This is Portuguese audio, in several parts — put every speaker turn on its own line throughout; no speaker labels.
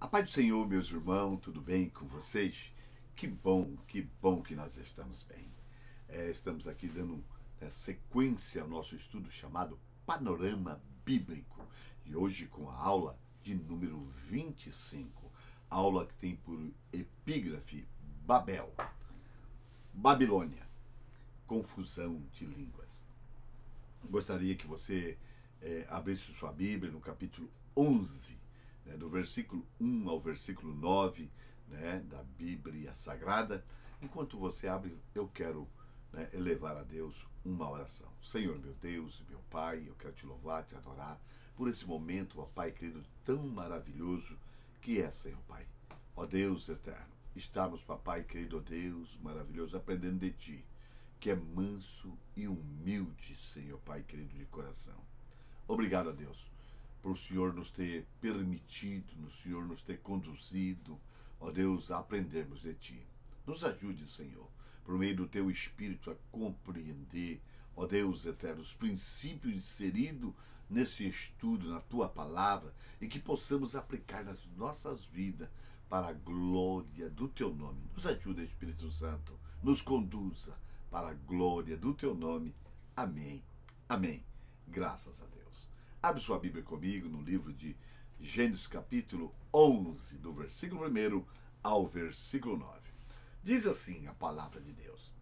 A paz do Senhor, meus irmãos, tudo bem com vocês? Que bom que nós estamos bem. Estamos aqui dando sequência ao nosso estudo chamado Panorama Bíblico. E hoje com a aula de número 25, aula que tem por epígrafe Babel, Babilônia, confusão de línguas. Gostaria que você abrisse sua Bíblia no capítulo 11, do versículo 1 ao versículo 9, da Bíblia Sagrada. Enquanto você abre, eu quero elevar a Deus uma oração. Senhor, meu Deus e meu Pai, eu quero te louvar, te adorar por esse momento, ó Pai querido, tão maravilhoso que é, Senhor Pai. Ó Deus eterno, estamos, papai querido, ó Deus maravilhoso, aprendendo de Ti, que é manso e humilde, Senhor Pai querido de coração. Obrigado a Deus por o Senhor nos ter permitido, o Senhor nos ter conduzido, ó Deus, a aprendermos de Ti. Nos ajude, Senhor, por meio do Teu Espírito a compreender, ó Deus eterno, os princípios inseridos nesse estudo, na Tua Palavra, e que possamos aplicar nas nossas vidas para a glória do Teu nome. Nos ajude, Espírito Santo, nos conduza para a glória do Teu nome. Amém. Amém. Graças a Deus. Abre sua Bíblia comigo no livro de Gênesis capítulo 11, do versículo 1 ao versículo 9. Diz assim a palavra de Deus: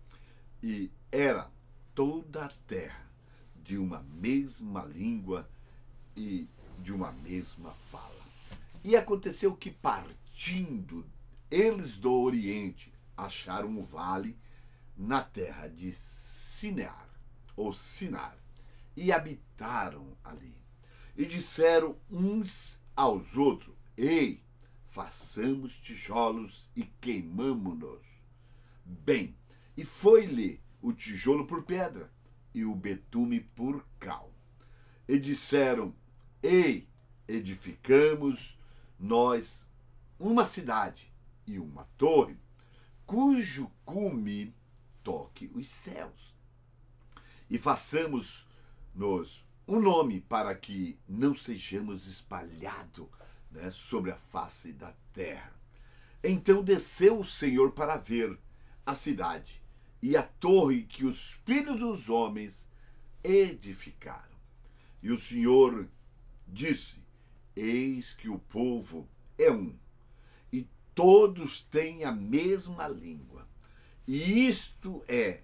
E era toda a terra de uma mesma língua e de uma mesma fala. E aconteceu que, partindo eles do Oriente, acharam um vale na terra de Sinear, ou Sinar, e habitaram ali. E disseram uns aos outros: Ei, façamos tijolos e queimamo-nos. Bem, e foi-lhe o tijolo por pedra e o betume por cal. E disseram: Ei, edificamos nós uma cidade e uma torre, cujo cume toque os céus. E façamos-nos um nome para que não sejamos espalhados sobre a face da terra. Então desceu o Senhor para ver a cidade e a torre que os filhos dos homens edificaram. E o Senhor disse: Eis que o povo é um, e todos têm a mesma língua. E isto é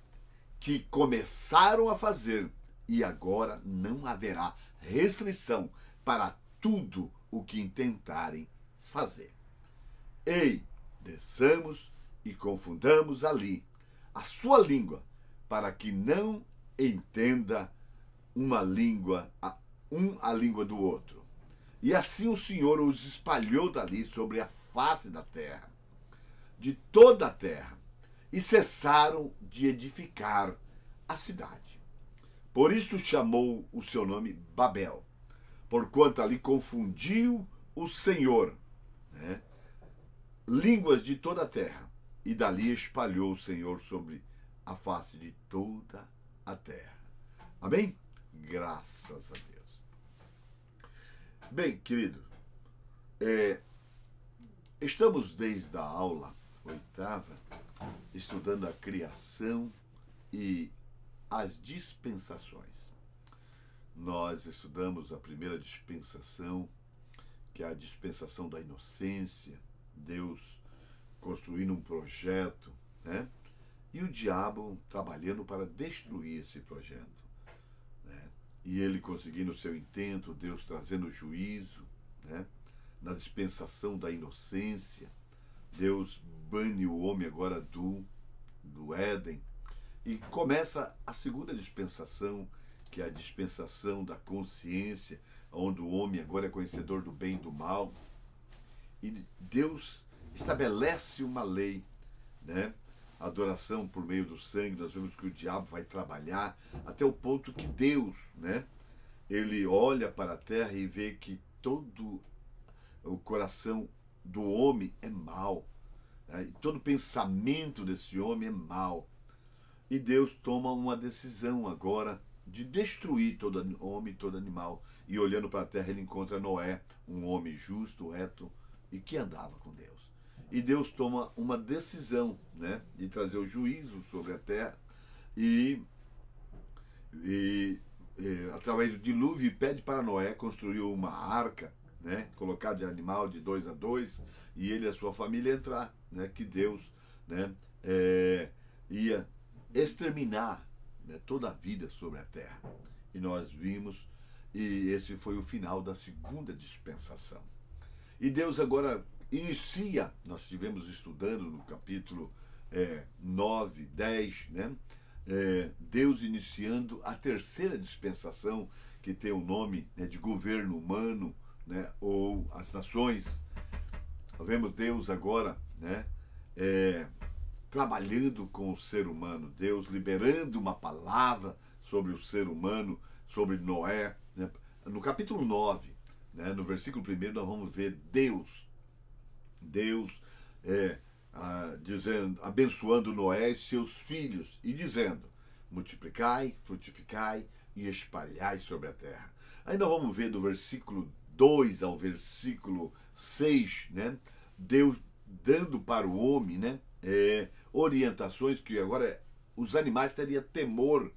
que começaram a fazer, e agora não haverá restrição para tudo o que intentarem fazer. Ei, desçamos e confundamos ali a sua língua, para que não entenda a língua do outro. E assim o Senhor os espalhou dali sobre a face da terra, de toda a terra, e cessaram de edificar a cidade. Por isso chamou o seu nome Babel, porquanto ali confundiu o Senhor, línguas de toda a terra, e dali espalhou o Senhor sobre a face de toda a terra. Amém? Graças a Deus. Bem, querido, estamos desde a aula 8ª estudando a criação e as dispensações. Nós estudamos a primeira dispensação, que é a dispensação da inocência, Deus construindo um projeto, e o diabo trabalhando para destruir esse projeto, e ele conseguindo o seu intento, Deus trazendo juízo, na dispensação da inocência, Deus bane o homem agora do Éden, e começa a segunda dispensação, que é a dispensação da consciência, onde o homem agora é conhecedor do bem e do mal. E Deus estabelece uma lei, adoração por meio do sangue. Nós vemos que o diabo vai trabalhar até o ponto que Deus, ele olha para a terra e vê que todo o coração do homem é mau, e todo pensamento desse homem é mau. E Deus toma uma decisão agora de destruir todo homem e todo animal. E olhando para a terra, ele encontra Noé, um homem justo, reto, e que andava com Deus. E Deus toma uma decisão, né, de trazer o juízo sobre a terra e através do dilúvio, pede para Noé construir uma arca, né, colocar de animal de 2 a 2 e ele e a sua família entrar, né, que Deus, né, ia exterminar, né, toda a vida sobre a terra. E nós vimos, e esse foi o final da segunda dispensação. E Deus agora inicia, nós estivemos estudando no capítulo 9, 10, né? Deus iniciando a terceira dispensação, que tem o nome, né, de governo humano, né, ou as nações. Vemos Deus agora, né, trabalhando com o ser humano, Deus liberando uma palavra sobre o ser humano, sobre Noé, né? No capítulo 9, né, no versículo 1, nós vamos ver Deus dizendo, abençoando Noé e seus filhos e dizendo: multiplicai, frutificai e espalhai sobre a terra. Aí nós vamos ver do versículo 2 ao versículo 6, né, Deus dando para o homem, né, orientações que agora os animais teriam temor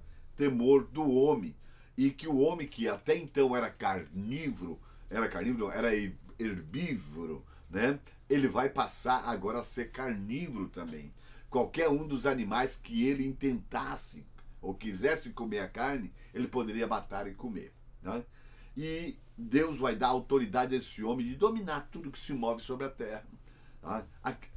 do homem, e que o homem, que até então era herbívoro, né, ele vai passar agora a ser carnívoro também. Qualquer um dos animais que ele intentasse ou quisesse comer a carne, ele poderia matar e comer, né? E Deus vai dar autoridade a esse homem de dominar tudo que se move sobre a terra, tá?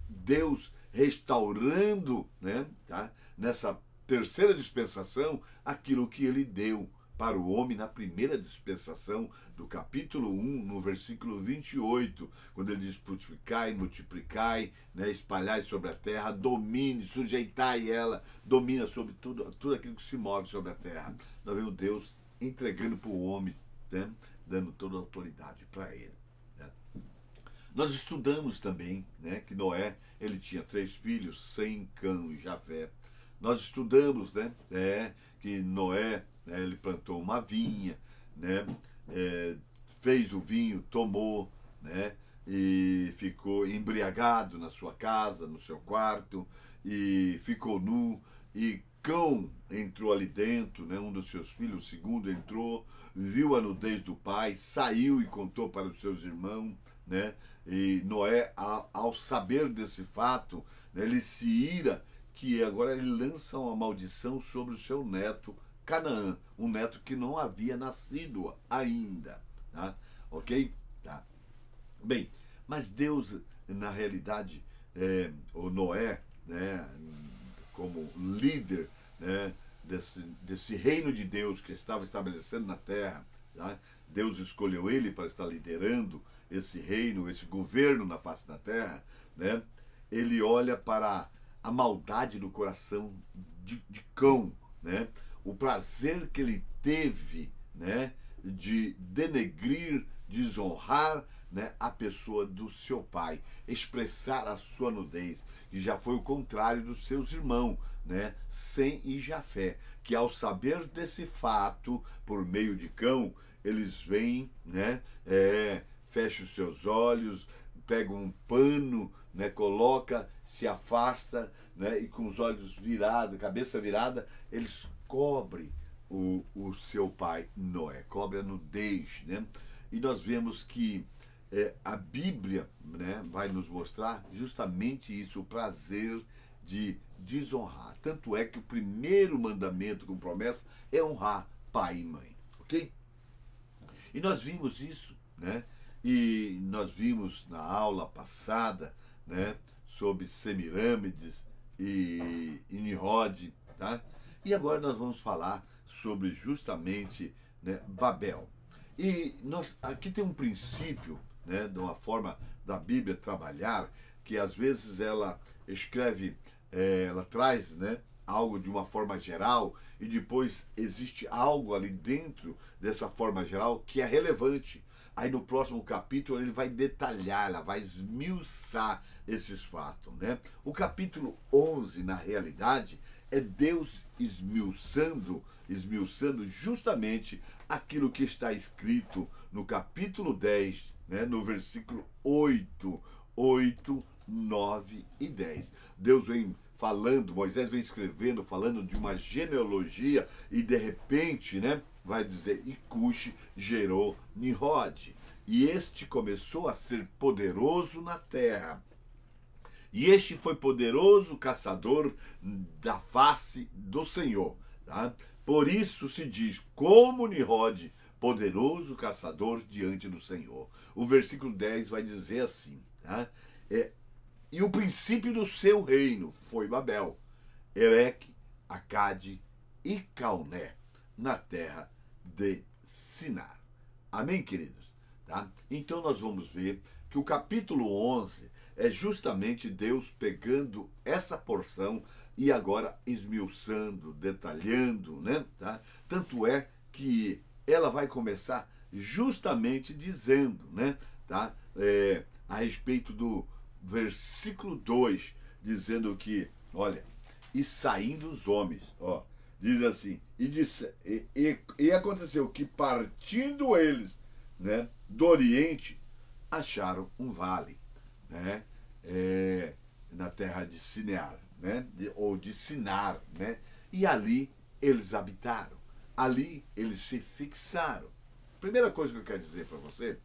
Deus restaurando, né, tá, nessa terceira dispensação aquilo que ele deu para o homem na primeira dispensação, do capítulo 1, no versículo 28, quando ele diz: frutificai, multiplicai, né, espalhai sobre a terra, domine, sujeitai ela, domina sobre tudo aquilo que se move sobre a terra. Nós vemos Deus entregando para o homem, né, dando toda a autoridade para ele, né. Nós estudamos também, né, que Noé, ele tinha 3 filhos, Sem, Cão e Jafé. Nós estudamos, né, que Noé, né, ele plantou uma vinha, né, fez o vinho, tomou, né, e ficou embriagado na sua casa, no seu quarto, e ficou nu, e Cão entrou ali dentro, né, um dos seus filhos, o segundo entrou, viu a nudez do pai, saiu e contou para os seus irmãos, né, e Noé, ao saber desse fato, né, ele se ira, que agora ele lança uma maldição sobre o seu neto Canaã, um neto que não havia nascido ainda, tá? Ok? Tá. Bem, mas Deus, na realidade, o Noé, né, como líder, né, desse reino de Deus que estava estabelecendo na terra, tá? Deus escolheu ele para estar liderando esse reino, esse governo na face da terra, né? Ele olha para a maldade do coração de Cão, né? O prazer que ele teve, né, de denegrir, desonrar, né, a pessoa do seu pai, expressar a sua nudez, que já foi o contrário dos seus irmãos, né, Sem e Jafé, que ao saber desse fato, por meio de Cão, eles vêm, né, fecham os seus olhos, pegam um pano, né, coloca, se afasta, né, e com os olhos virados, cabeça virada, eles cobrem o seu pai Noé, cobre a nudez, né? E nós vemos que a Bíblia, né, vai nos mostrar justamente isso, o prazer de desonrar. Tanto é que o primeiro mandamento com promessa é honrar pai e mãe, ok? E nós vimos isso, né? E nós vimos na aula passada, né, sobre Semirâmides e Nimrod, tá? E agora nós vamos falar sobre justamente, né, Babel. E aqui tem um princípio, né, de uma forma da Bíblia trabalhar, que às vezes ela escreve, ela traz, né, algo de uma forma geral e depois existe algo ali dentro dessa forma geral que é relevante. Aí no próximo capítulo ele vai detalhar, ela vai esmiuçar esses fatos, né? O capítulo 11, na realidade, é Deus esmiuçando justamente aquilo que está escrito no capítulo 10, né, no versículo 8, 9 e 10. Deus vem falando, Moisés vem escrevendo, falando de uma genealogia e de repente, né, vai dizer, e Cuxi gerou Nimrod. E este começou a ser poderoso na terra. E este foi poderoso caçador da face do Senhor. Tá? Por isso se diz, como Nimrod, poderoso caçador diante do Senhor. O versículo 10 vai dizer assim, tá? E o princípio do seu reino foi Babel, Ereque, Acade e Calné, na terra de Sinar. Amém, queridos? Tá? Então nós vamos ver que o capítulo 11 é justamente Deus pegando essa porção e agora esmiuçando, detalhando, né? Tá? Tanto é que ela vai começar justamente dizendo, né? Tá? A respeito do versículo 2, dizendo que, olha, e saindo os homens, ó, diz assim, e aconteceu que partindo eles, né, do Oriente, acharam um vale, né, na terra de Sinear, né, ou de Sinar, né, e ali eles habitaram, ali eles se fixaram. Primeira coisa que eu quero dizer para você,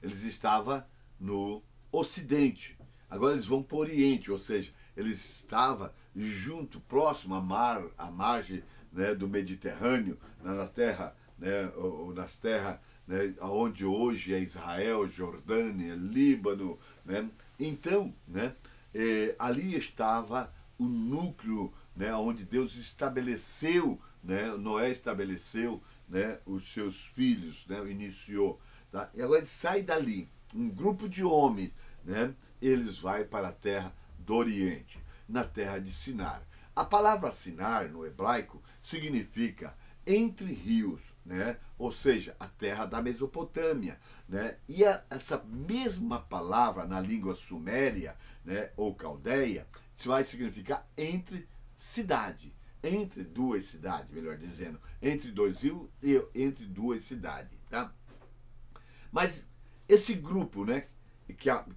eles estavam no Ocidente, agora eles vão para o Oriente, ou seja, eles estavam junto, próximo à margem, né, do Mediterrâneo, na terra, né, ou nas terras, né, onde hoje é Israel, Jordânia, Líbano, né? Então, né, ali estava o núcleo, né, onde Deus estabeleceu, né, Noé estabeleceu, né, os seus filhos, né, iniciou. Tá? E agora ele sai dali, um grupo de homens, né, eles vão para a terra do Oriente, na terra de Sinar. A palavra Sinar, no hebraico, significa entre rios, né? Ou seja, a terra da Mesopotâmia, né? E essa mesma palavra na língua suméria, né, ou caldeia, vai significar entre cidade, entre duas cidades, melhor dizendo, entre dois rios e entre duas cidades, tá? Mas esse grupo, né,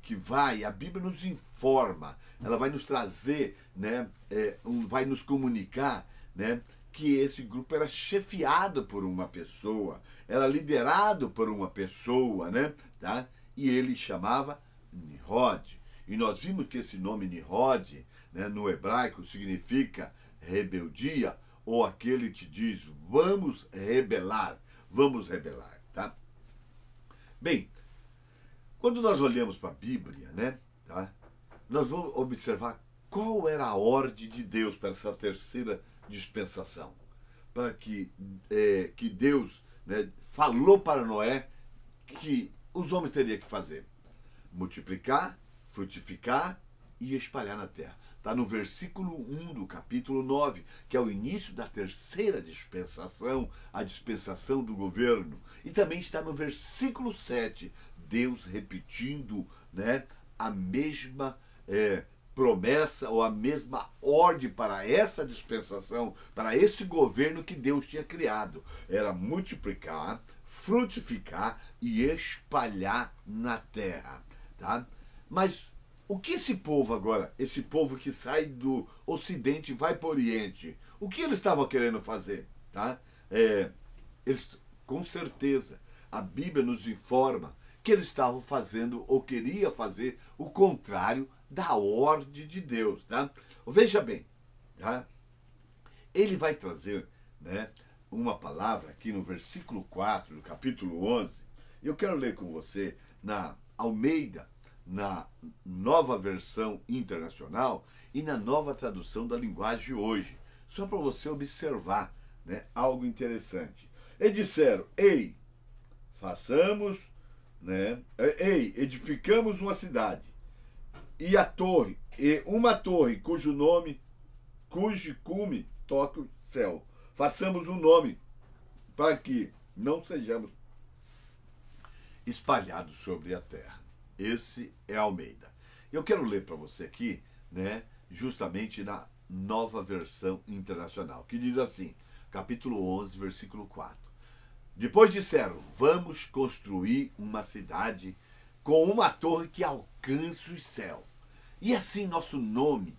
que vai, a Bíblia nos informa, ela vai nos trazer, né, vai nos comunicar, né, que esse grupo era chefiado por uma pessoa, era liderado por uma pessoa, né, tá? E ele chamava Nimrod. E nós vimos que esse nome Nimrod, né, no hebraico significa rebeldia, ou aquele que diz vamos rebelar, tá? Bem, quando nós olhamos para a Bíblia, né, tá, nós vamos observar qual era a ordem de Deus para essa terceira dispensação. Para que Deus, né, falou para Noé que os homens teriam que fazer: multiplicar, frutificar e espalhar na terra. Está no versículo 1 do capítulo 9, que é o início da terceira dispensação, a dispensação do governo. E também está no versículo 7, Deus repetindo, né, a mesma promessa ou a mesma ordem para essa dispensação, para esse governo que Deus tinha criado. Era multiplicar, frutificar e espalhar na terra. Tá? Mas o que esse povo agora, esse povo que sai do Ocidente e vai para o Oriente, o que eles estavam querendo fazer? Tá? Eles, com certeza, a Bíblia nos informa que eles estavam fazendo ou queria fazer o contrário da ordem de Deus. Tá? Veja bem, tá? Ele vai trazer, né, uma palavra aqui no versículo 4 do capítulo 11. Eu quero ler com você na Almeida, na nova versão internacional e na nova tradução da linguagem de hoje, só para você observar, né, algo interessante. Eles disseram: ei, façamos, né, edificamos uma cidade e a torre, e uma torre cujo cume toque o céu. Façamos um nome para que não sejamos espalhados sobre a terra. Esse é Almeida. Eu quero ler para você aqui, né, justamente na nova versão internacional, que diz assim, capítulo 11, versículo 4. Depois disseram, vamos construir uma cidade com uma torre que alcance o céu. E assim nosso nome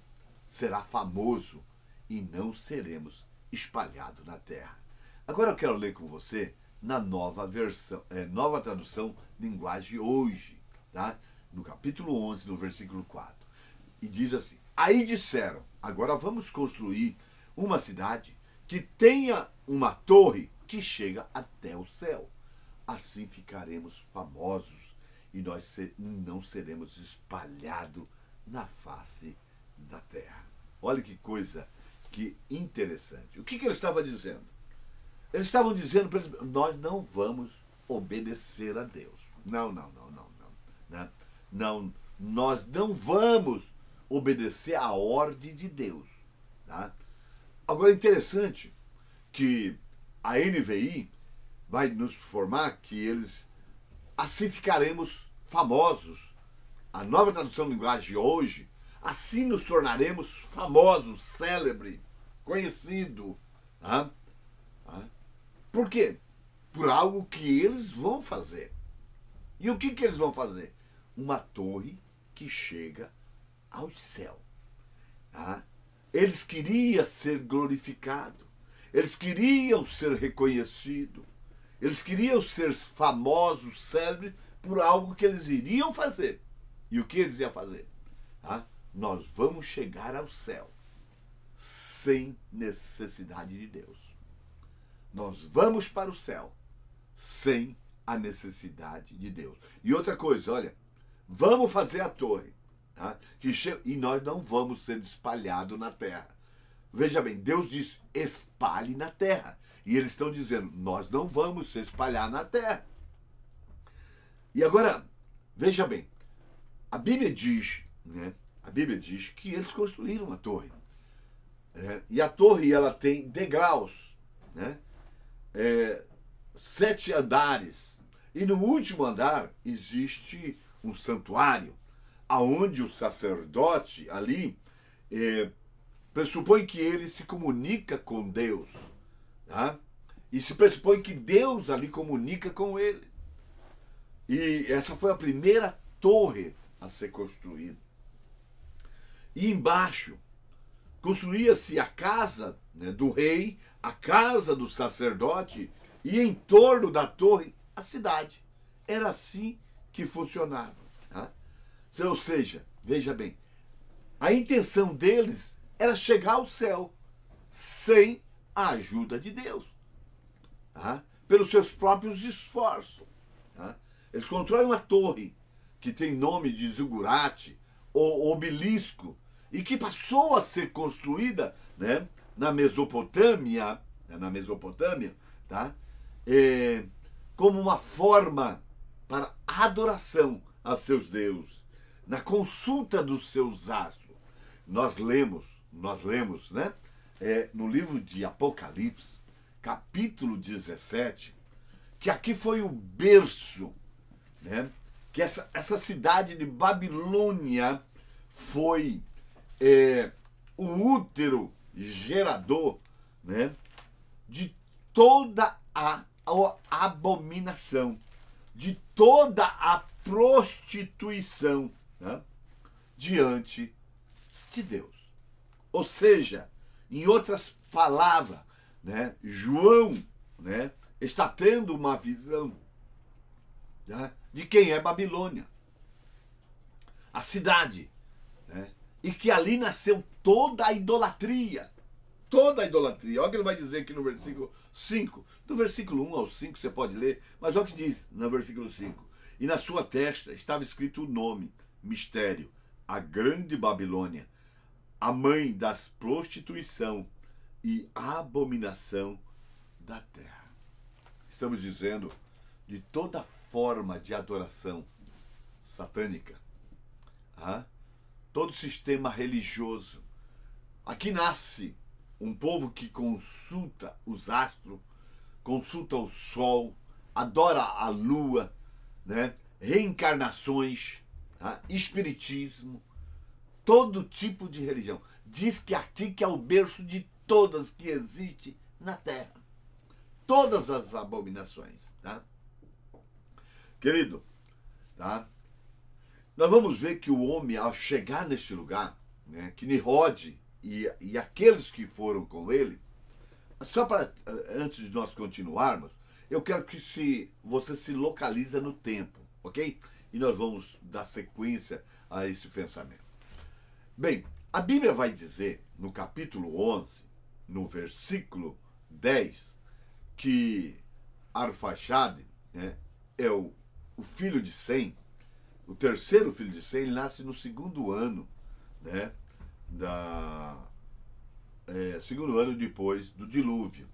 será famoso e não seremos espalhados na terra. Agora eu quero ler com você na nova versão, nova tradução, linguagem hoje, tá? No capítulo 11, no versículo 4. E diz assim, aí disseram, agora vamos construir uma cidade que tenha uma torre que chega até o céu. Assim ficaremos famosos e nós não seremos espalhados na face da terra. Olha que coisa que interessante. O que eles estavam dizendo? Eles estavam dizendo para eles, nós não vamos obedecer a Deus. Não. Né? Não, nós não vamos obedecer à ordem de Deus. Tá? Agora é interessante que a NVI vai nos informar que eles assim ficaremos famosos. A nova tradução de linguagem de hoje, assim nos tornaremos famosos, célebre, conhecido. Tá? Por quê? Por algo que eles vão fazer. E o que eles vão fazer? Uma torre que chega ao céu. Tá? Eles queriam ser glorificados. Eles queriam ser reconhecidos. Eles queriam ser famosos, célebres, por algo que eles iriam fazer. E o que eles iam fazer? Tá? Nós vamos chegar ao céu sem necessidade de Deus. Nós vamos para o céu sem a necessidade de Deus. E outra coisa, olha, vamos fazer a torre, tá? E nós não vamos ser espalhados na terra. Veja bem, Deus diz, espalhe na terra. E eles estão dizendo, nós não vamos se espalhar na terra. E agora, veja bem, a Bíblia diz, né? A Bíblia diz que eles construíram uma torre. E a torre, ela tem degraus, né? 7 andares. E no último andar existe um santuário, aonde o sacerdote ali pressupõe que ele se comunica com Deus. Tá? E se pressupõe que Deus ali comunica com ele. E essa foi a primeira torre a ser construída. E embaixo construía-se a casa, né, do rei, a casa do sacerdote e em torno da torre a cidade. Era assim que funcionava. Tá? Ou seja, veja bem, a intenção deles era chegar ao céu sem a ajuda de Deus, tá? Pelos seus próprios esforços. Tá? Eles constroem uma torre que tem nome de zigurate ou obelisco e que passou a ser construída, né, na Mesopotâmia, tá? Como uma forma para adoração a seus deuses, na consulta dos seus astros. Nós lemos, né, no livro de Apocalipse, capítulo 17, que aqui foi o berço, né, que essa cidade de Babilônia foi o útero gerador, né, de toda a abominação, de toda a prostituição, né, diante de Deus. Ou seja, em outras palavras, né, João, né, está tendo uma visão, né, de quem é Babilônia, a cidade, né, e que ali nasceu toda a idolatria. Toda a idolatria. Olha o que ele vai dizer aqui no versículo 5. Do versículo 1 ao 5 você pode ler, mas olha o que diz no versículo 5. E na sua testa estava escrito o nome, mistério, a grande Babilônia, a mãe das prostituição e abominação da terra. Estamos dizendo de toda forma de adoração satânica, todo sistema religioso. Aqui nasce um povo que consulta os astros, consulta o sol, adora a lua, né? Reencarnações, espiritismo, todo tipo de religião. Diz que aqui que é o berço de todas que existe na Terra. todas as abominações, tá? Querido, tá? Nós vamos ver que o homem, ao chegar neste lugar, né, que Nimrod e aqueles que foram com ele, só para, antes de nós continuarmos, eu quero que você se localiza no tempo, ok? E nós vamos dar sequência a esse pensamento. Bem, a Bíblia vai dizer, no capítulo 11, no versículo 10, que Arfaxade, né, é o filho de Sem, o terceiro filho de Sem, ele nasce no segundo ano, né, segundo ano depois do dilúvio,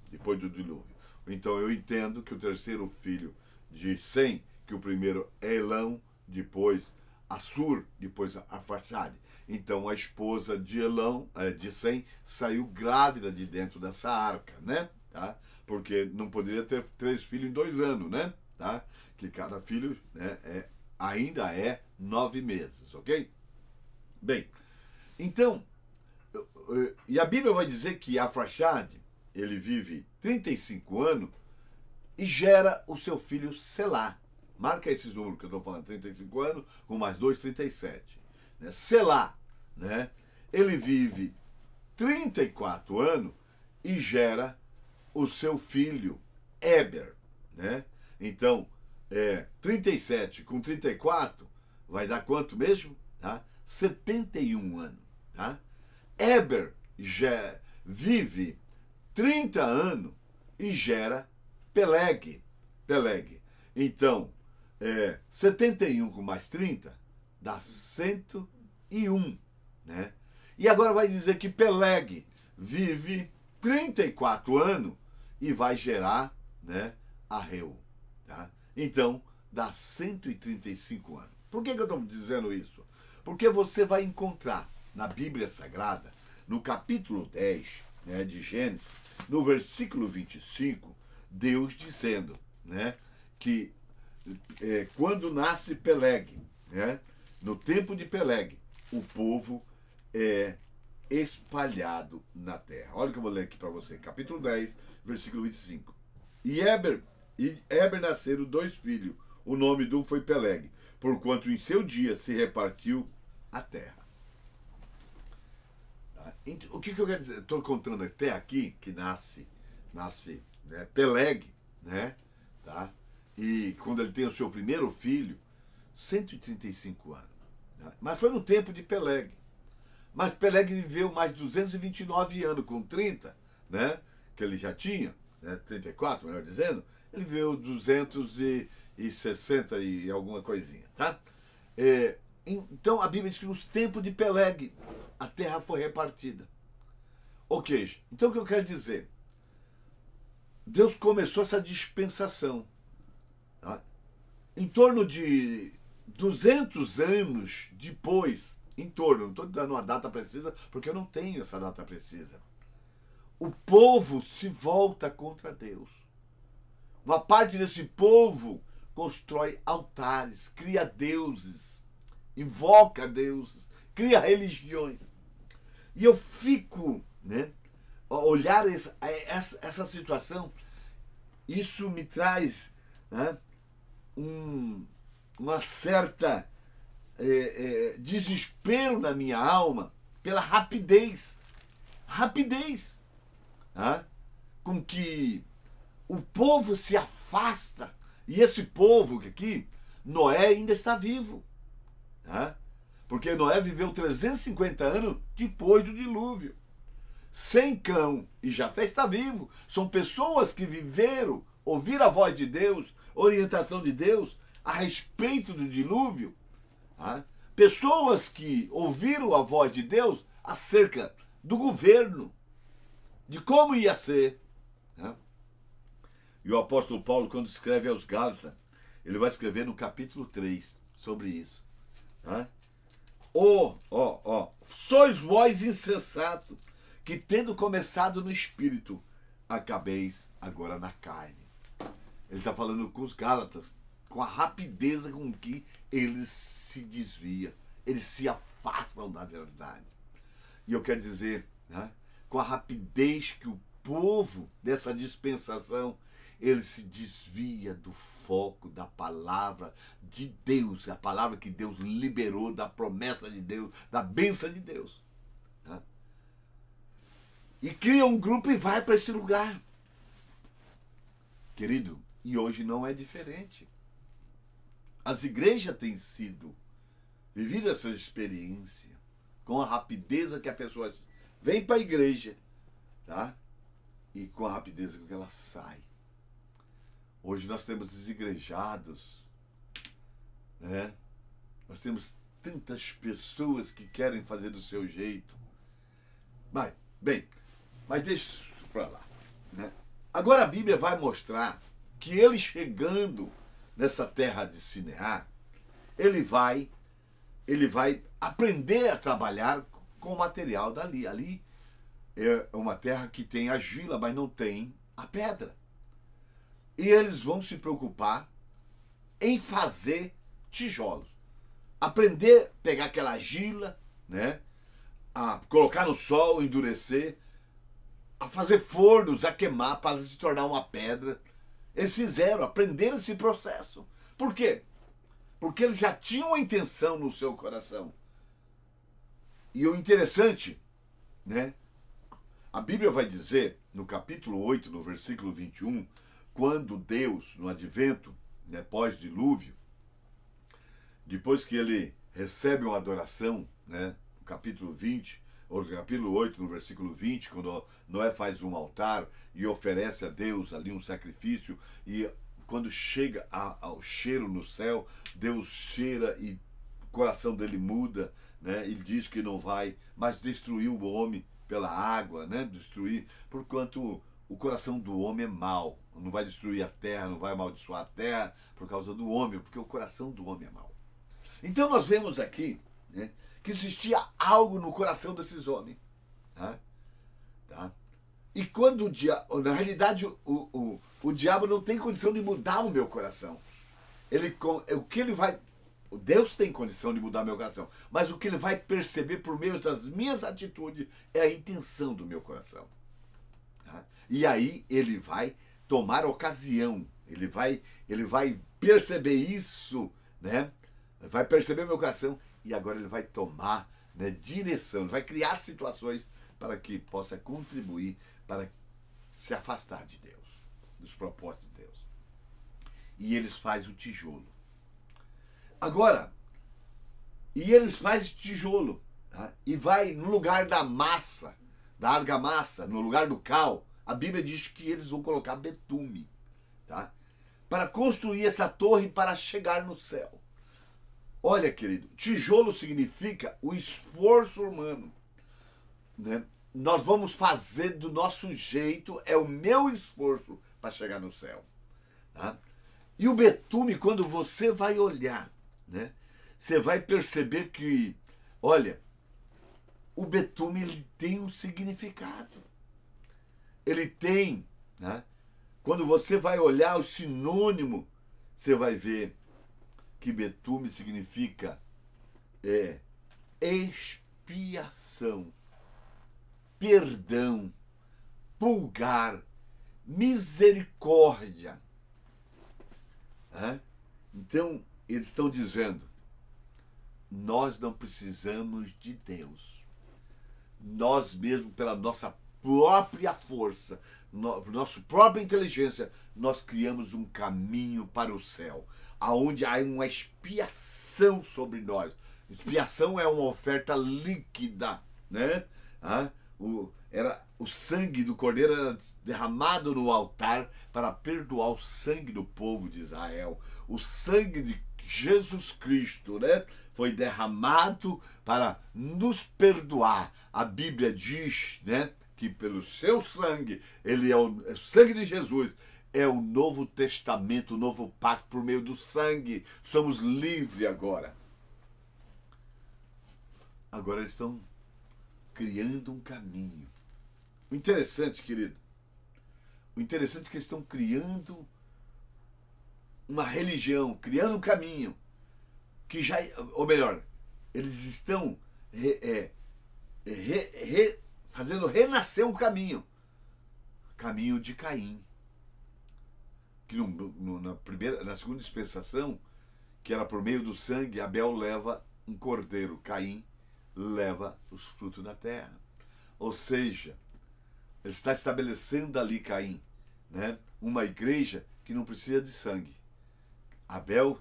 Então eu entendo que o terceiro filho de Sem, que o primeiro é Elão, depois Assur, depois Arfaxade. Então a esposa de Elão, de Sem, saiu grávida de dentro dessa arca, né? Tá? Porque não poderia ter 3 filhos em 2 anos, né? Tá? Que cada filho, né, ainda é 9 meses, ok? Bem, então, e a Bíblia vai dizer que Arfaxade, ele vive 35 anos e gera o seu filho Selá. Marca esses números que eu estou falando, 35 anos, com mais 2, 37. Né? Selá, né? Ele vive 34 anos e gera o seu filho Éber, né? Então, 37 com 34 vai dar quanto mesmo? Tá? 71 anos. Tá? Éber já vive 30 anos e gera Peleg. Então, 71 com mais 30 dá 101. Né? E agora vai dizer que Peleg vive 34 anos e vai gerar, né, Arreu. Tá? Então, dá 135 anos. Por que eu estou dizendo isso? Porque você vai encontrar na Bíblia Sagrada, no capítulo 10, né, de Gênesis, no versículo 25, Deus dizendo, né, que quando nasce Peleg, né, no tempo de Peleg, o povo é espalhado na terra. Olha o que eu vou ler aqui para você. Capítulo 10, versículo 25. E Éber nasceram 2 filhos. O nome de um foi Peleg, porquanto em seu dia se repartiu a terra. O que eu quero dizer? Estou contando até aqui que nasce né, Peleg, né? Tá? E quando ele tem o seu primeiro filho, 135 anos. Né? Mas foi no tempo de Peleg. Mas Peleg viveu mais 229 anos com 30, né? Que ele já tinha, né? 34, melhor dizendo. Ele viveu 260 e alguma coisinha, tá? Então a Bíblia diz que nos tempos de Peleg a terra foi repartida. Ok, então o que eu quero dizer? Deus começou essa dispensação. Tá? Em torno de 200 anos depois, não estou dando uma data precisa, porque eu não tenho essa data precisa. O povo se volta contra Deus. Uma parte desse povo constrói altares, cria deuses, invoca deuses, cria religiões. E eu fico, né, a olhar essa situação, isso me traz, né, uma certa desespero na minha alma pela rapidez tá, com que o povo se afasta. E esse povo aqui, Noé ainda está vivo. Tá? Porque Noé viveu 350 anos depois do dilúvio. Sem Cão e Jafé está vivo. São pessoas que viveram, ouviram a voz de Deus, orientação de Deus a respeito do dilúvio. Tá? Pessoas que ouviram a voz de Deus acerca do governo, de como ia ser. Tá? E o apóstolo Paulo, quando escreve aos Gálatas, ele vai escrever no capítulo 3 sobre isso. Tá? Sois vós insensato, que tendo começado no espírito, acabeis agora na carne. Ele está falando com os Gálatas, com a rapidez com que eles se desviam, eles se afastam da verdade. E eu quero dizer, né, com a rapidez que o povo dessa dispensação, ele se desvia do foco da palavra de Deus, a palavra que Deus liberou, da promessa de Deus, da bênção de Deus. Tá? E cria um grupo e vai para esse lugar. Querido, e hoje não é diferente. As igrejas têm sido vividas essa experiência com a rapidez que a pessoa vem para a igreja, tá? E com a rapidez com que ela sai. Hoje nós temos desigrejados, né? Nós temos tantas pessoas que querem fazer do seu jeito. Mas, bem, mas deixa isso para lá, né? Agora a Bíblia vai mostrar que ele chegando nessa terra de Sinear, ele vai aprender a trabalhar com o material dali. Ali é uma terra que tem argila, mas não tem a pedra. E eles vão se preocupar em fazer tijolos. Aprender a pegar aquela argila, né? A colocar no sol, endurecer, a fazer fornos, a queimar para se tornar uma pedra. Eles aprenderam esse processo. Por quê? Porque eles já tinham a intenção no seu coração. E o interessante, né? A Bíblia vai dizer, no capítulo 8, no versículo 21, quando Deus, no advento, né, pós-dilúvio, depois que ele recebe uma adoração, né, no capítulo 20, ou no capítulo 8, no versículo 20, quando Noé faz um altar e oferece a Deus ali um sacrifício, e quando chega ao cheiro no céu, Deus cheira e o coração dele muda, né? Ele diz que não vai mais destruir o homem pela água, né? Destruir, porquanto o coração do homem é mau. Não vai destruir a terra, não vai amaldiçoar a terra por causa do homem, porque o coração do homem é mau. Então nós vemos aqui, né, que existia algo no coração desses homens. Tá? E quando na realidade o diabo não tem condição de mudar o meu coração. Deus tem condição de mudar meu coração, mas o que ele vai perceber por meio das minhas atitudes é a intenção do meu coração. Tá? E aí ele vai tomar ocasião, ele vai perceber isso, né? Vai perceber meu coração e agora ele vai tomar, né, direção, ele vai criar situações para que possa contribuir para se afastar de Deus, dos propósitos de Deus. E eles fazem o tijolo. Agora, eles fazem tijolo, tá? E vai no lugar da massa, da argamassa, no lugar do cal, a Bíblia diz que eles vão colocar betume, tá? Para construir essa torre para chegar no céu. Olha, querido, tijolo significa o esforço humano, né? Nós vamos fazer do nosso jeito, é o meu esforço para chegar no céu. Tá? E o betume, quando você vai olhar, né, você vai perceber que, olha, o betume ele tem um significado. Ele tem, né? Quando você vai olhar o sinônimo, você vai ver que betume significa expiação, perdão, pulgar, misericórdia. Então, eles estão dizendo, nós não precisamos de Deus. Nós mesmos, pela nossa própria força, nossa própria inteligência, nós criamos um caminho para o céu, aonde há uma expiação sobre nós. Expiação é uma oferta líquida, né? O sangue do cordeiro era derramado no altar para perdoar o sangue do povo de Israel. O sangue de Jesus Cristo, né, foi derramado para nos perdoar. A Bíblia diz, né, que pelo seu sangue, o sangue de Jesus é o Novo Testamento, o Novo Pacto por meio do sangue. Somos livres agora. Agora eles estão criando um caminho. O interessante, querido, o interessante é que eles estão criando uma religião, criando um caminho, que já, ou melhor, eles estão fazendo renascer um caminho de Caim. que na segunda dispensação, que era por meio do sangue, Abel leva um cordeiro, Caim leva os frutos da terra. Ou seja, ele está estabelecendo ali, Caim, né, uma igreja que não precisa de sangue. Abel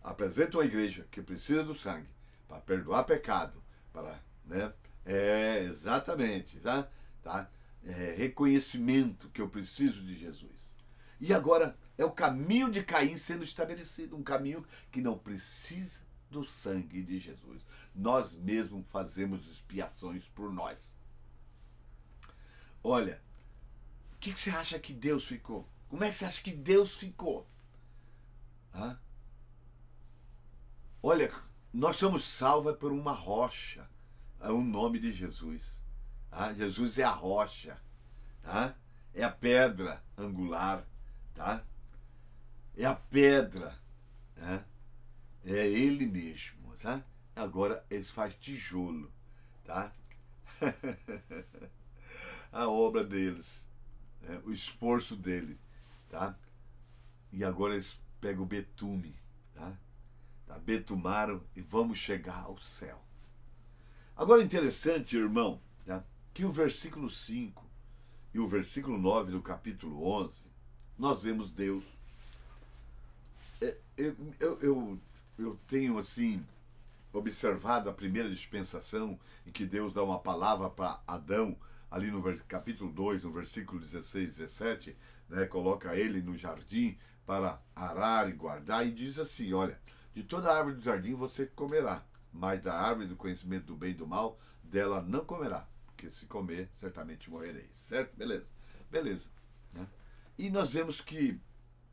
apresenta uma igreja que precisa do sangue para perdoar pecado, para, né, exatamente, tá? Reconhecimento que eu preciso de Jesus. E agora é o caminho de Caim sendo estabelecido, um caminho que não precisa do sangue de Jesus. Nós mesmos fazemos expiações por nós. Olha, o que você acha que Deus ficou? Como é que você acha que Deus ficou? Olha, nós somos salvos por uma rocha. É o nome de Jesus. Jesus é a rocha. É a pedra angular. É a pedra. É ele mesmo. Agora eles fazem tijolo. A obra deles. O esforço dele. E agora eles pegam o betume. Betumaram e vamos chegar ao céu. Agora interessante, irmão, que o versículo 5 e o versículo 9 do capítulo 11, nós vemos Deus. Eu tenho, assim, observado a primeira dispensação em que Deus dá uma palavra para Adão, ali no capítulo 2, no versículo 16 e 17, né, coloca ele no jardim para arar e guardar, e diz assim, olha, de toda a árvore do jardim você comerá, mas da árvore do conhecimento do bem e do mal, dela não comerá, porque se comer, certamente morrereis. Certo? Beleza. Beleza. Né? E nós vemos que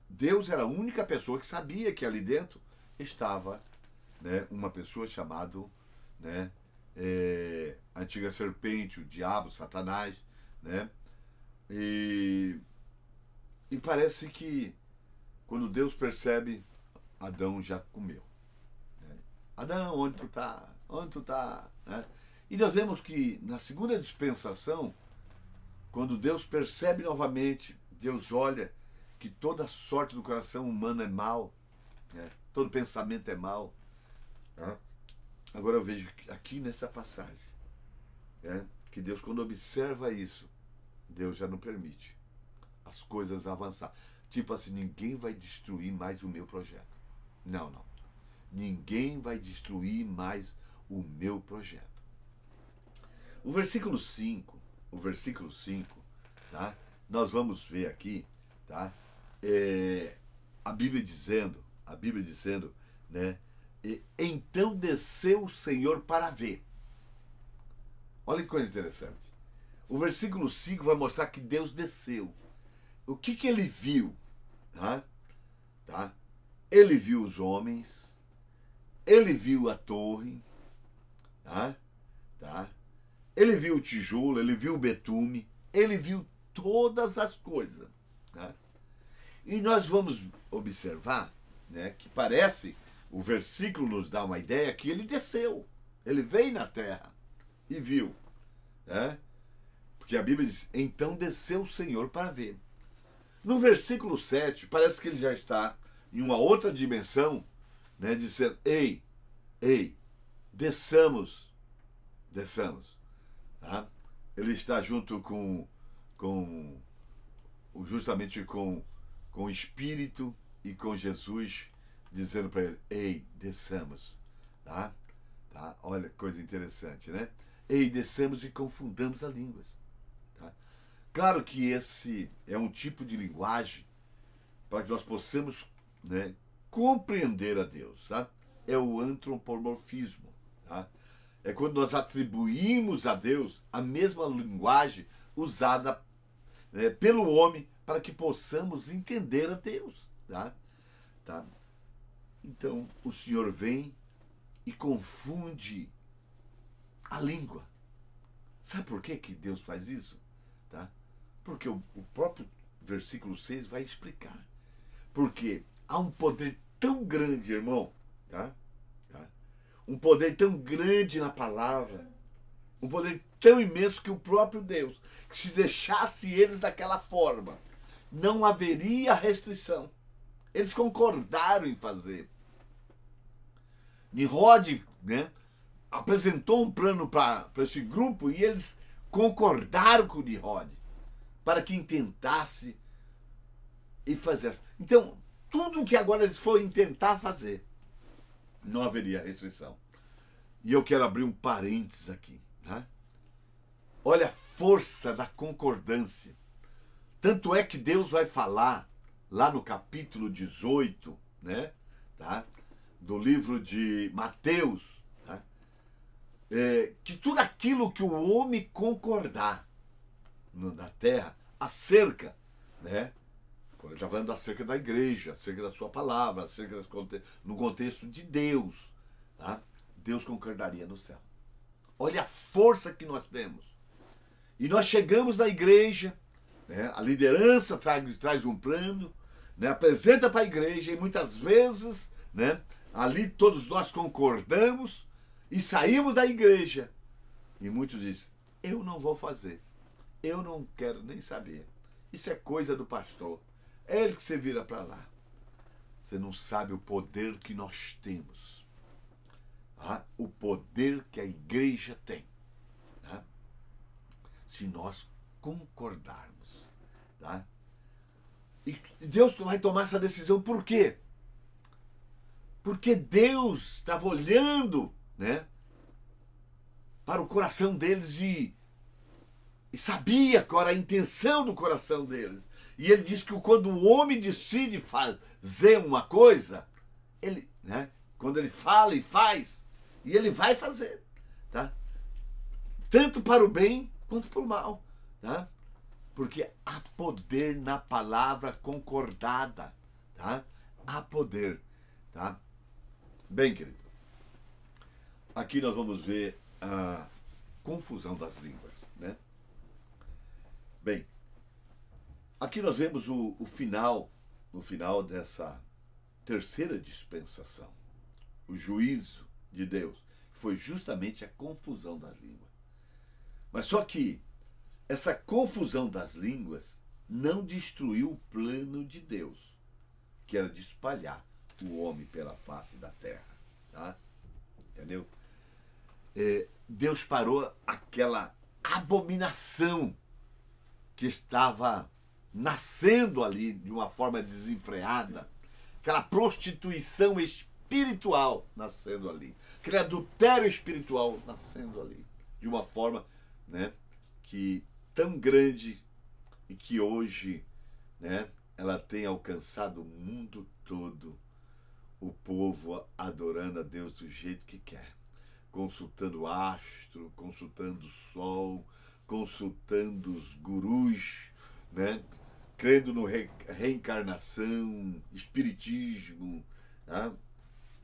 Deus era a única pessoa que sabia que ali dentro estava, né, uma pessoa chamada, né, a antiga serpente, o diabo, Satanás, né? E parece que quando Deus percebe, Adão já comeu. Né? Adão, onde tu tá? Onde tu tá? Né? E nós vemos que na segunda dispensação, quando Deus percebe novamente, Deus olha que toda sorte do coração humano é mal, né? Todo pensamento é mal. Né? Agora eu vejo aqui nessa passagem, né, que Deus, quando observa isso, Deus já não permite as coisas avançar. Tipo assim, ninguém vai destruir mais o meu projeto. Não, não. Ninguém vai destruir mais o meu projeto. O versículo 5, tá? Nós vamos ver aqui, tá? A Bíblia dizendo, né? Então desceu o Senhor para ver. Olha que coisa interessante. O versículo 5 vai mostrar que Deus desceu. O que ele viu? Tá? Ele viu os homens, ele viu a torre, tá? Ele viu o tijolo, ele viu o betume, ele viu todas as coisas. Tá? E nós vamos observar, né, que parece, o versículo nos dá uma ideia que ele desceu, ele veio na terra e viu. Né? Porque a Bíblia diz, então desceu o Senhor para ver. No versículo 7, parece que ele já está em uma outra dimensão, né, dizendo, ei, desçamos. Tá? Ele está junto justamente com o Espírito e com Jesus, dizendo para ele, ei, desçamos. Tá? Olha que coisa interessante, né? Ei, desçamos e confundamos as línguas. Tá? Claro que esse é um tipo de linguagem para que nós possamos, né, compreender a Deus. Tá? É o antropomorfismo. Tá? É quando nós atribuímos a Deus a mesma linguagem usada, né, pelo homem para que possamos entender a Deus. Tá? Então, o Senhor vem e confunde a língua. Sabe por que Deus faz isso? Tá? Porque o próprio versículo 6 vai explicar. Porque há um poder tão grande, irmão, tá? Um poder tão grande na palavra, um poder tão imenso que o próprio Deus, que se deixasse eles daquela forma, não haveria restrição. Eles concordaram em fazer. Nimrod, né, apresentou um plano para esse grupo e eles concordaram com Nimrod para que intentasse e fizesse. Então, tudo que agora eles forem tentar fazer, não haveria restrição. E eu quero abrir um parênteses aqui. Né? Olha a força da concordância. Tanto é que Deus vai falar lá no capítulo 18, né, tá, do livro de Mateus, tá, que tudo aquilo que o homem concordar na terra acerca, né, quando ele está falando acerca da igreja, acerca da sua palavra, acerca no contexto de Deus, tá, Deus concordaria no céu. Olha a força que nós temos. E nós chegamos na igreja, né, a liderança traz um plano, né, apresenta para a igreja e muitas vezes, né, ali todos nós concordamos e saímos da igreja. E muitos dizem, eu não vou fazer, eu não quero nem saber. Isso é coisa do pastor, é ele que você vira para lá. Você não sabe o poder que nós temos, tá? O poder que a igreja tem, tá? Se nós concordarmos, tá? E Deus vai tomar essa decisão por quê? Porque Deus estava olhando, né, para o coração deles e sabia qual era a intenção do coração deles. E ele diz que quando o homem decide fazer uma coisa, ele, né, quando ele fala e faz, e ele vai fazer, tá? Tanto para o bem quanto para o mal, tá? Porque há poder na palavra concordada, tá? Há poder, tá? Bem, querido, aqui nós vamos ver a confusão das línguas, né? Bem, aqui nós vemos o final dessa terceira dispensação, o juízo de Deus, que foi justamente a confusão das línguas. Mas só que essa confusão das línguas não destruiu o plano de Deus, que era de espalhar o homem pela face da terra, tá? Entendeu? Deus parou aquela abominação que estava nascendo ali de uma forma desenfreada, aquela prostituição espiritual nascendo ali, aquele adultério espiritual nascendo ali, de uma forma, né, que tão grande e que hoje, né, ela tem alcançado o mundo todo, o povo adorando a Deus do jeito que quer, consultando astro, consultando sol, consultando os gurus, né, crendo no reencarnação, espiritismo, tá?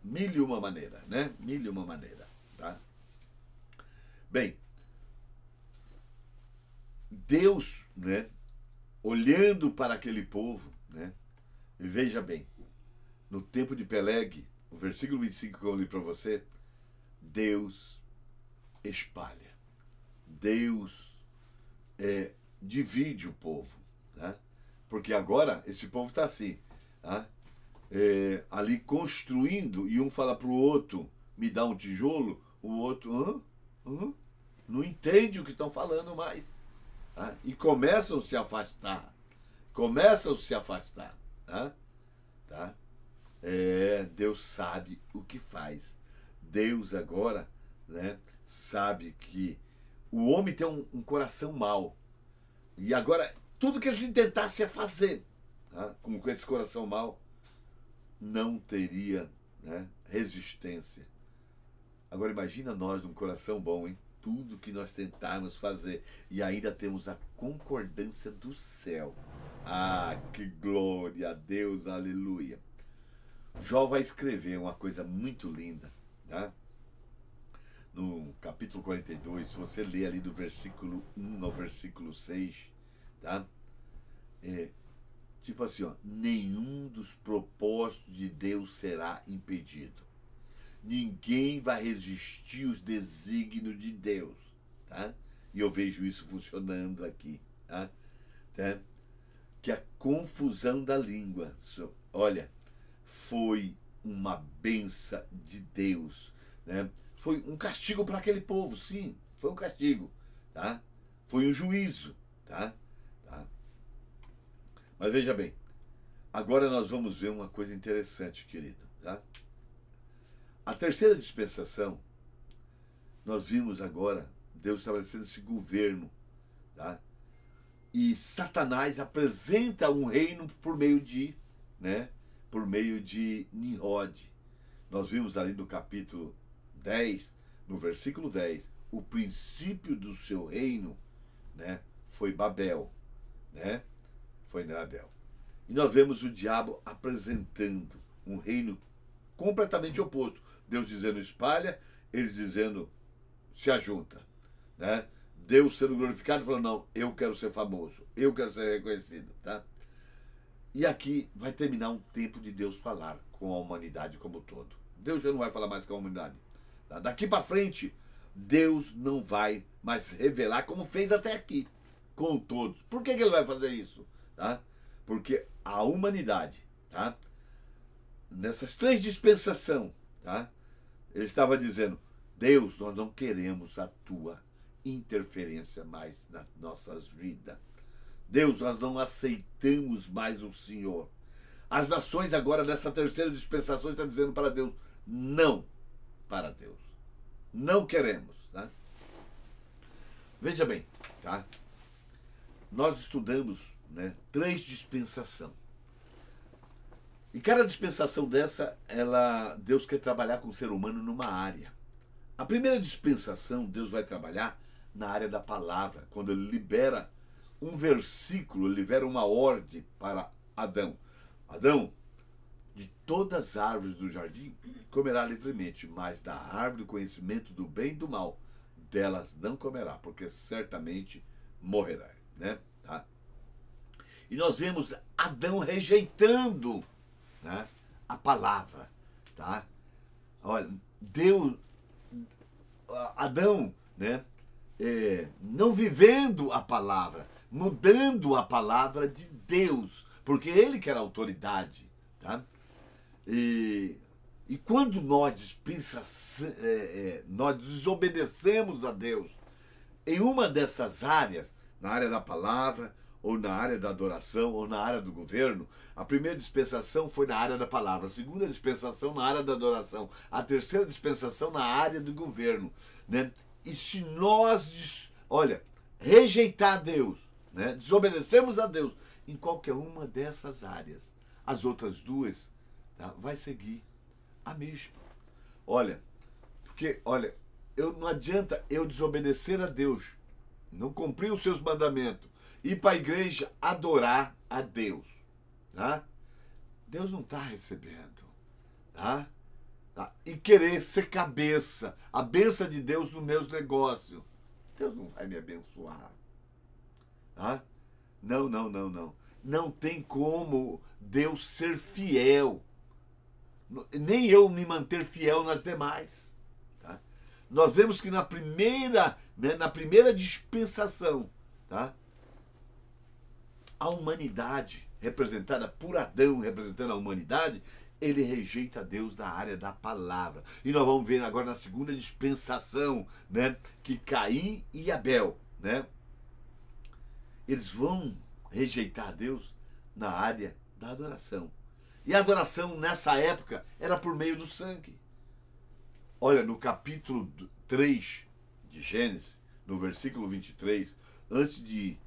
Mil e uma maneira, né? Mil e uma maneira, tá? Bem, Deus, né, olhando para aquele povo, né, e veja bem, no tempo de Peleg, o versículo 25 que eu li para você, Deus espalha, Deus divide o povo, tá? Porque agora esse povo está assim, tá? Ali construindo, e um fala para o outro, me dá um tijolo, o outro não entende o que estão falando mais. Tá? E começam a se afastar. Tá? Deus sabe o que faz. Deus agora, né, sabe que o homem tem um coração mau. E agora, tudo que eles tentassem fazer, tá, com esse coração mau, não teria, né, resistência. Agora imagina nós de um coração bom, hein? Tudo que nós tentarmos fazer e ainda temos a concordância do céu. Ah, que glória a Deus, aleluia. Jó vai escrever uma coisa muito linda, tá? No capítulo 42, se você ler ali do versículo 1 ao versículo 6, tá? Tipo assim, ó, nenhum dos propósitos de Deus será impedido. Ninguém vai resistir os desígnios de Deus, tá? E eu vejo isso funcionando aqui, tá? que a confusão da língua, olha, foi uma benção de Deus, né? Foi um castigo para aquele povo, sim, foi um castigo, tá? Foi um juízo, tá? Mas veja bem, agora nós vamos ver uma coisa interessante, querido, tá? A terceira dispensação, nós vimos agora Deus estabelecendo esse governo, tá? E Satanás apresenta um reino por meio de, né? Por meio de Nimrod. Nós vimos ali no capítulo 10, no versículo 10, o princípio do seu reino, né? Foi Babel, né? Foi Babel. E nós vemos o diabo apresentando um reino completamente oposto. Deus dizendo espalha, eles dizendo se ajunta, né? Deus sendo glorificado, falou, não, eu quero ser famoso, eu quero ser reconhecido, tá? E aqui vai terminar um tempo de Deus falar com a humanidade como um todo. Deus já não vai falar mais com a humanidade. Tá? Daqui para frente, Deus não vai mais revelar como fez até aqui, com todos. Por que ele vai fazer isso? Tá? Porque a humanidade, tá? Nessas três dispensações, tá? Ele estava dizendo, Deus, nós não queremos a tua interferência mais nas nossas vidas. Deus, nós não aceitamos mais o Senhor. As nações agora, nessa terceira dispensação, estão dizendo para Deus, não para Deus. Não queremos. Tá? Veja bem, tá? Nós estudamos, né, três dispensações. E cada dispensação dessa, Deus quer trabalhar com o ser humano numa área. A primeira dispensação, Deus vai trabalhar na área da palavra, quando ele libera um versículo, ele libera uma ordem para Adão. Adão, de todas as árvores do jardim comerá livremente, mas da árvore do conhecimento do bem e do mal, delas não comerá, porque certamente morrerá, né? Tá? E nós vemos Adão rejeitando, né, a palavra, tá? Olha, Adão, né, não vivendo a palavra, mudando a palavra de Deus, porque ele que era a autoridade, tá? E quando nós desobedecemos a Deus em uma dessas áreas, na área da palavra, ou na área da adoração, ou na área do governo, a primeira dispensação foi na área da palavra, a segunda dispensação na área da adoração, a terceira dispensação na área do governo, né? E se nós, rejeitar Deus, né? Desobedecemos a Deus em qualquer uma dessas áreas, as outras duas, tá, vai seguir a mesma. Porque não adianta eu desobedecer a Deus, não cumprir os seus mandamentos, ir para a igreja adorar a Deus, tá? Deus não está recebendo, tá? E querer ser cabeça, a benção de Deus nos meus negócios. Deus não vai me abençoar, tá? Não. Não tem como Deus ser fiel, nem eu me manter fiel nas demais, tá? Nós vemos que na primeira dispensação, tá? A humanidade, representada por Adão, representando a humanidade, ele rejeita Deus na área da palavra. E nós vamos ver agora na segunda dispensação, né, que Caim e Abel, né, eles vão rejeitar Deus na área da adoração. E a adoração nessa época era por meio do sangue. Olha, no capítulo 3 de Gênesis, no versículo 23, antes de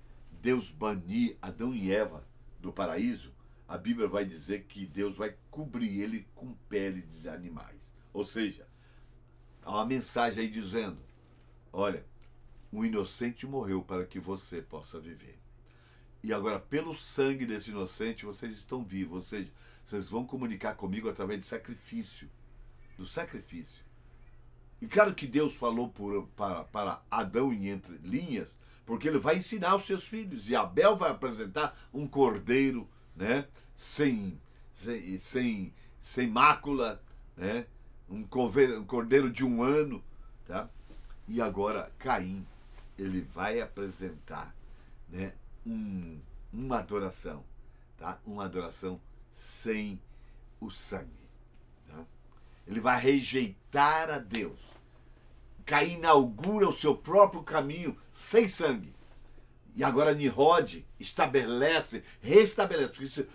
Deus banir Adão e Eva do paraíso, a Bíblia vai dizer que Deus vai cobrir ele com pele de animais. Ou seja, há uma mensagem aí dizendo, olha, um inocente morreu para que você possa viver. E agora, pelo sangue desse inocente, vocês estão vivos. Ou seja, vocês vão comunicar comigo através de sacrifício. Do sacrifício. E claro que Deus falou para Adão em entre linhas, porque ele vai ensinar os seus filhos. E Abel vai apresentar um cordeiro, né, sem mácula, né, um cordeiro de 1 ano. Tá? E agora Caim, ele vai apresentar, né, uma adoração. tá? Uma adoração sem o sangue. Tá? Ele vai rejeitar a Deus. Caim inaugura o seu próprio caminho sem sangue. E agora Nimrod estabelece, restabelece. Isso,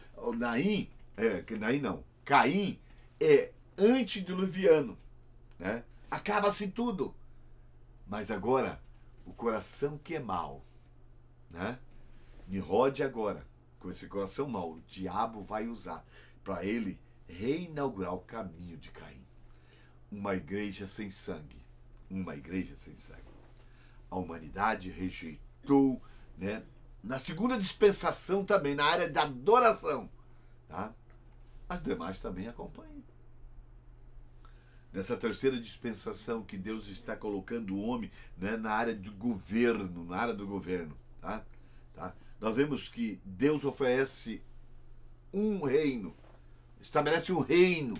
Caim é antediluviano, né? Acaba-se tudo. Mas agora, o coração que é mau, né? Nimrod agora, com esse coração mau, o diabo vai usar para ele reinaugurar o caminho de Caim. Uma igreja sem sangue. Uma igreja sem sangue. A humanidade rejeitou, né? Na segunda dispensação também, na área da adoração, tá? As demais também acompanham. Nessa terceira dispensação que Deus está colocando o homem, né, na área do governo, tá? Nós vemos que Deus oferece um reino, estabelece um reino,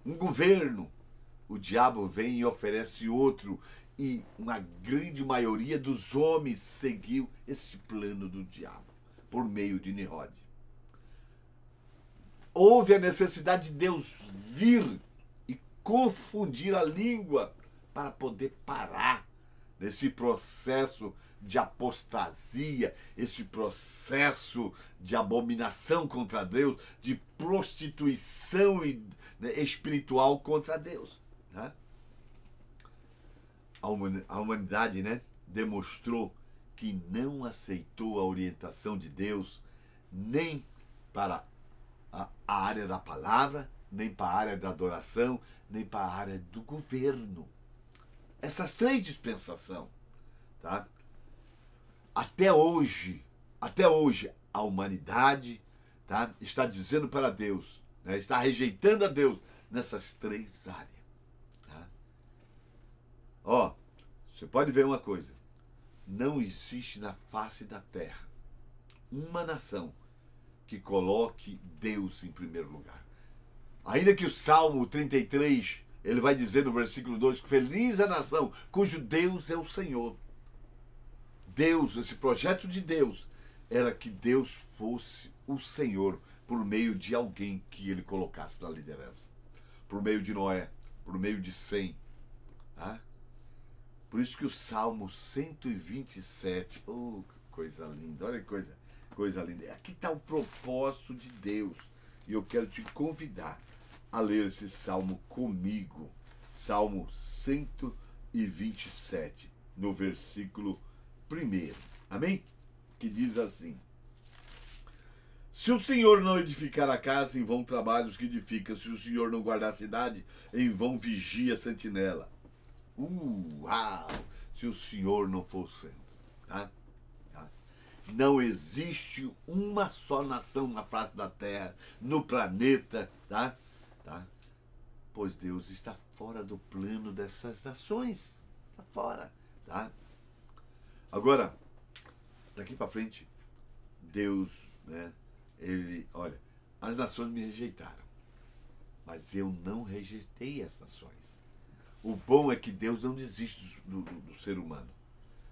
um governo. O diabo vem e oferece outro, e uma grande maioria dos homens seguiu esse plano do diabo, por meio de Nimrod. Houve a necessidade de Deus vir e confundir a língua para poder parar nesse processo de apostasia, esse processo de abominação contra Deus, de prostituição espiritual contra Deus. Né? A humanidade, né, demonstrou que não aceitou a orientação de Deus nem para a área da palavra, nem para a área da adoração, nem para a área do governo. Essas três dispensações, tá? Até hoje, a humanidade, tá, está dizendo para Deus, né, está rejeitando a Deus nessas três áreas. Tá? Ó, você pode ver uma coisa. Não existe na face da terra uma nação que coloque Deus em primeiro lugar. Ainda que o Salmo 33, ele vai dizer no versículo 2, que feliz a nação cujo Deus é o Senhor. Deus, esse projeto de Deus, era que Deus fosse o Senhor por meio de alguém que ele colocasse na liderança. Por meio de Noé, por meio de Sem. Tá? Por isso que o Salmo 127, oh, coisa linda, olha que coisa linda. Aqui está o propósito de Deus. E eu quero te convidar a ler esse salmo comigo. Salmo 127, no versículo 1. Amém? Que diz assim: se o Senhor não edificar a casa, em vão trabalham os que edificam. Se o Senhor não guardar a cidade, em vão vigia a sentinela. Uau! Se o Senhor não for o centro. Tá? Não existe uma só nação na face da terra, no planeta, tá? Pois Deus está fora do plano dessas nações. Está fora, tá? Agora, daqui para frente, Deus, né? Olha, as nações me rejeitaram, mas eu não rejeitei as nações. O bom é que Deus não desiste do ser humano.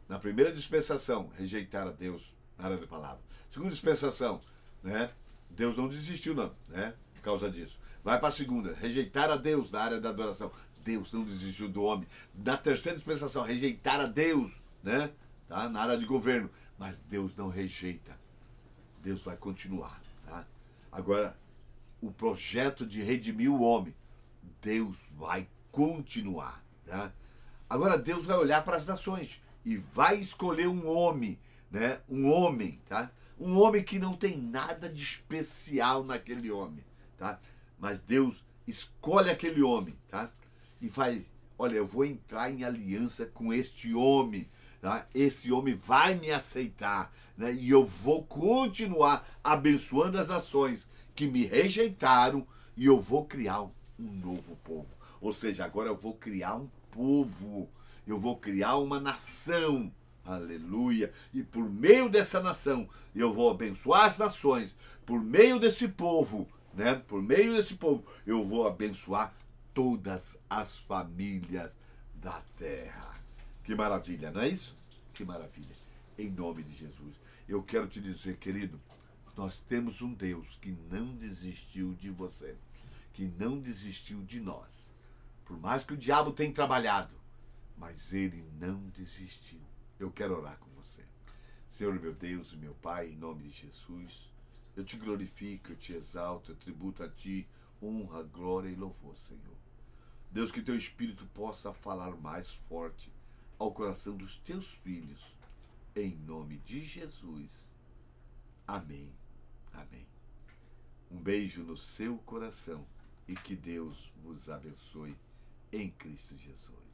Na primeira dispensação, rejeitar a Deus na área da palavra. Segunda dispensação, né? Deus não desistiu, não, né? Por causa disso. Vai para a segunda, rejeitar a Deus na área da adoração. Deus não desistiu do homem. Na terceira dispensação, rejeitar a Deus, né? Tá? Na área de governo. Mas Deus não rejeita. Deus vai continuar, tá? Agora, o projeto de redimir o homem, Deus vai continuar, tá? Agora Deus vai olhar para as nações e vai escolher um homem, né? Um homem, tá? Um homem que não tem nada de especial naquele homem, tá? Mas Deus escolhe aquele homem, tá? E faz, olha, eu vou entrar em aliança com este homem, tá? Esse homem vai me aceitar, né? E eu vou continuar abençoando as nações que me rejeitaram, e eu vou criar um novo povo. Ou seja, agora eu vou criar um povo, eu vou criar uma nação, aleluia, e por meio dessa nação eu vou abençoar as nações, por meio desse povo, né? Por meio desse povo eu vou abençoar todas as famílias da terra. Que maravilha, não é isso? Que maravilha. Em nome de Jesus. Eu quero te dizer, querido, Nós temos um Deus que não desistiu de você, que não desistiu de nós. Por mais que o diabo tenha trabalhado, mas ele não desistiu. Eu quero orar com você. Senhor, meu Deus e meu Pai, em nome de Jesus, eu te glorifico, eu te exalto, eu tributo a ti honra, glória e louvor, Senhor. Deus, que teu Espírito possa falar mais forte ao coração dos teus filhos, em nome de Jesus. Amém. Amém. Um beijo no seu coração e que Deus vos abençoe em Cristo Jesus.